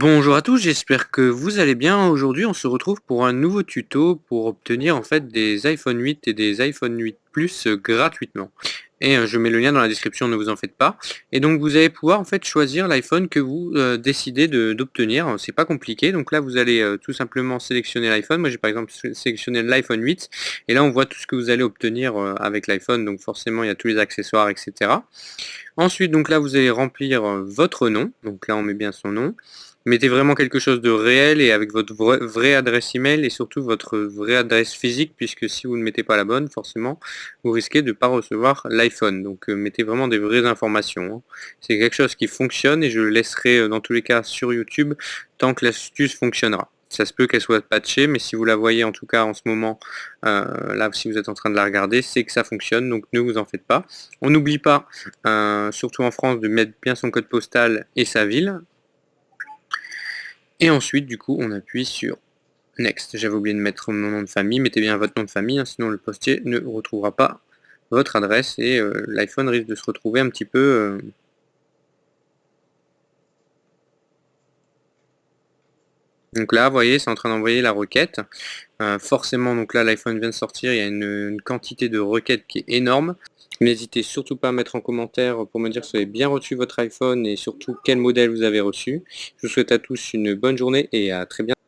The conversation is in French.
Bonjour à tous, j'espère que vous allez bien. Aujourd'hui, on se retrouve pour un nouveau tuto pour obtenir en fait des iPhone 8 et des iPhone 8 Plus gratuitement. Et je mets le lien dans la description, ne vous en faites pas. Et donc vous allez pouvoir en fait choisir l'iPhone que vous décidez d'obtenir. C'est pas compliqué. Donc là, vous allez tout simplement sélectionner l'iPhone. Moi, j'ai par exemple sélectionné l'iPhone 8. Et là, on voit tout ce que vous allez obtenir avec l'iPhone. Donc forcément, il y a tous les accessoires, etc. Ensuite, donc là, vous allez remplir votre nom. Donc là, on met bien son nom. Mettez vraiment quelque chose de réel et avec votre vraie adresse email et surtout votre vraie adresse physique, puisque si vous ne mettez pas la bonne, forcément, vous risquez de ne pas recevoir l'iPhone. Donc mettez vraiment des vraies informations, hein. C'est quelque chose qui fonctionne et je le laisserai dans tous les cas sur YouTube tant que l'astuce fonctionnera. Ça se peut qu'elle soit patchée, mais si vous la voyez en tout cas en ce moment, là si vous êtes en train de la regarder, c'est que ça fonctionne, donc ne vous en faites pas. On n'oublie pas, surtout en France, de mettre bien son code postal et sa ville. Et ensuite, du coup, on appuie sur Next. J'avais oublié de mettre mon nom de famille. Mettez bien votre nom de famille, hein, sinon le postier ne retrouvera pas votre adresse et l'iPhone risque de se retrouver un petit peu... Donc là, vous voyez, c'est en train d'envoyer la requête. Forcément, donc là, l'iPhone vient de sortir, il y a une quantité de requêtes qui est énorme. N'hésitez surtout pas à mettre en commentaire pour me dire si vous avez bien reçu votre iPhone et surtout quel modèle vous avez reçu. Je vous souhaite à tous une bonne journée et à très bientôt.